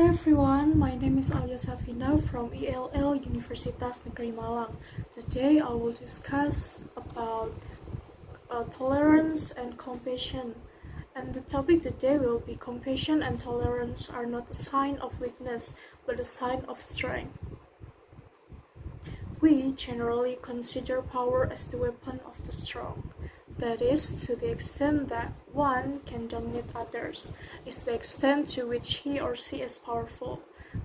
everyone, my name is Alia Safina from ELL Universitas Negeri Malang. Today I will discuss about tolerance and compassion. And the topic today will be compassion and tolerance are not a sign of weakness, but a sign of strength. We generally consider power as the weapon of the strong. That is, to the extent that one can dominate others, is the extent to which he or she is powerful.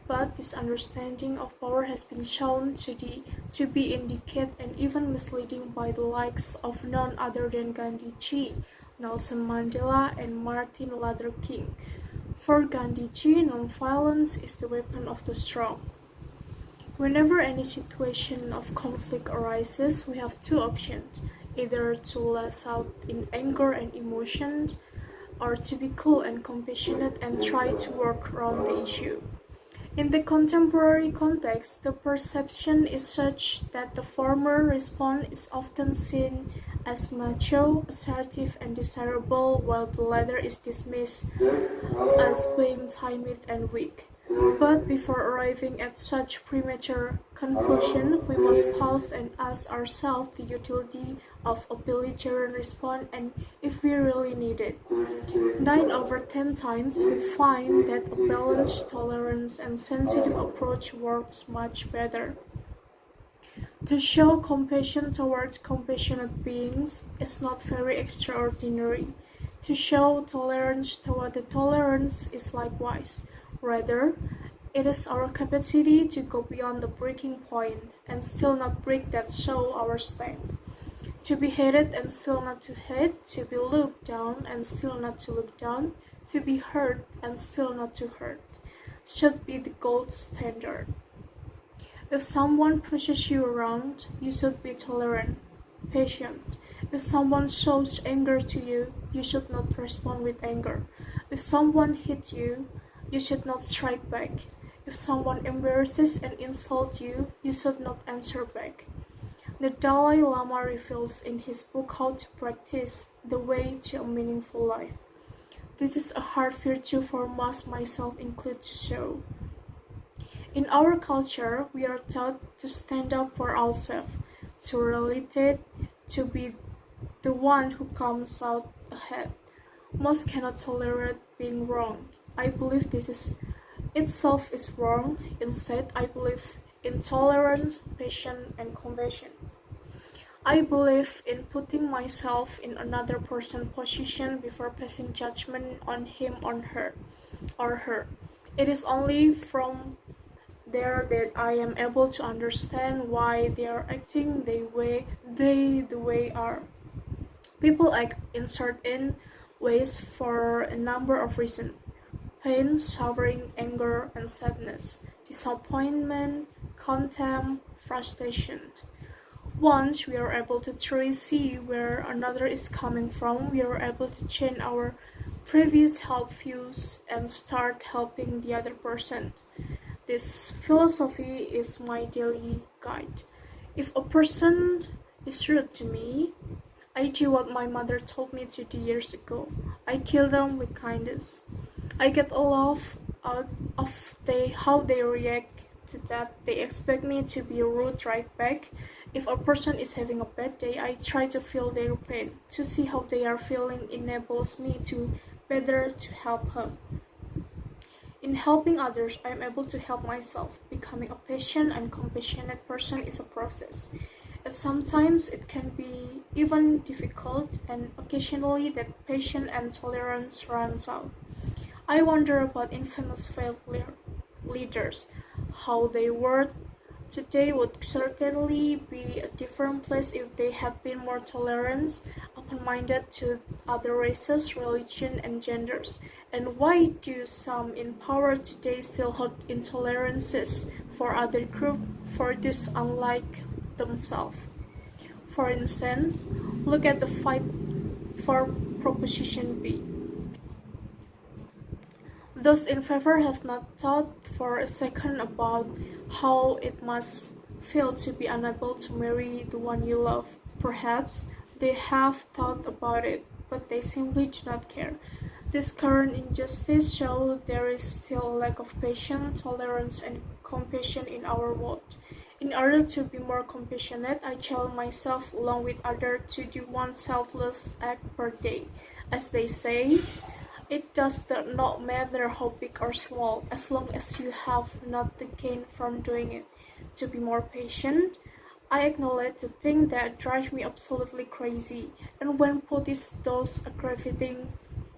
But this understanding of power has been shown to be indicate and even misleading by the likes of none other than Gandhiji, Nelson Mandela, and Martin Luther King. For Gandhiji, non-violence is the weapon of the strong. Whenever any situation of conflict arises, we have two options, either to lash out in anger and emotion, or to be cool and compassionate and try to work around the issue. In the contemporary context, the perception is such that the former response is often seen as macho, assertive, and desirable, while the latter is dismissed as being timid and weak. But before arriving at such premature conclusion, we must pause and ask ourselves the utility of a belligerent response and if we really need it. 9 over 10 times we find that a balanced, tolerant, and sensitive approach works much better. To show compassion towards compassionate beings is not very extraordinary. To show tolerance toward the tolerance is likewise. Rather, it is our capacity to go beyond the breaking point and still not break that show our strength. To be hated and still not to hate, to be looked down and still not to look down, to be hurt and still not to hurt, should be the gold standard. If someone pushes you around, you should be tolerant, patient. If someone shows anger to you, you should not respond with anger. If someone hits you, you should not strike back. If someone embarrasses and insults you, you should not answer back. The Dalai Lama reveals in his book How to Practice the Way to a Meaningful Life. This is a hard virtue for most, myself included, to show. In our culture, we are taught to stand up for ourselves, to relate, to be the one who comes out ahead. Most cannot tolerate being wrong. I believe this is itself is wrong. Instead, I believe in tolerance, patience, and compassion. I believe in putting myself in another person's position before passing judgment on him or her. It is only from there that I am able to understand why they are acting the way they are. People act in certain ways for a number of reasons. Pain, suffering, anger, and sadness, disappointment, contempt, frustration. Once we are able to truly see where another is coming from, we are able to change our previous help views and start helping the other person. This philosophy is my daily guide. If a person is rude to me, I do what my mother told me to do years ago. I kill them with kindness. I get a laugh out of how they react to that. They expect me to be rude right back. If a person is having a bad day, I try to feel their pain. To see how they are feeling enables me to better to help them. In helping others, I am able to help myself. Becoming a patient and compassionate person is a process. And sometimes it can be even difficult, and occasionally that patience and tolerance runs out. I wonder about infamous failed leaders. How they were today would certainly be a different place if they had been more tolerant, open-minded to other races, religion, and genders. And why do some in power today still hold intolerances for other groups, for those unlike themselves? For instance, look at the fight for Proposition B. Those in favor have not thought for a second about how it must feel to be unable to marry the one you love. Perhaps they have thought about it, but they simply do not care. This current injustice shows there is still a lack of patience, tolerance, and compassion in our world. In order to be more compassionate, I challenge myself along with others to do one selfless act per day. As they say, it does not matter how big or small, as long as you have not the gain from doing it. To be more patient, I acknowledge the thing that drives me absolutely crazy, and when put in those aggravating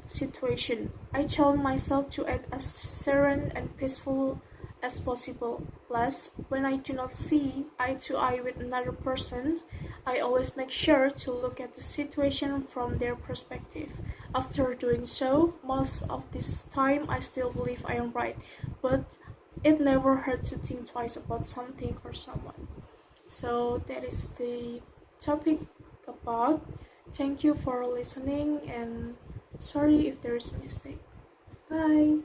situation, I challenge myself to act as serene and peaceful as possible. Last, when I do not see eye to eye with another person, I always make sure to look at the situation from their perspective. After doing so, most of this time I still believe I am right, but it never hurts to think twice about something or someone. So that is the topic about. Thank you for listening and sorry if there is a mistake. Bye.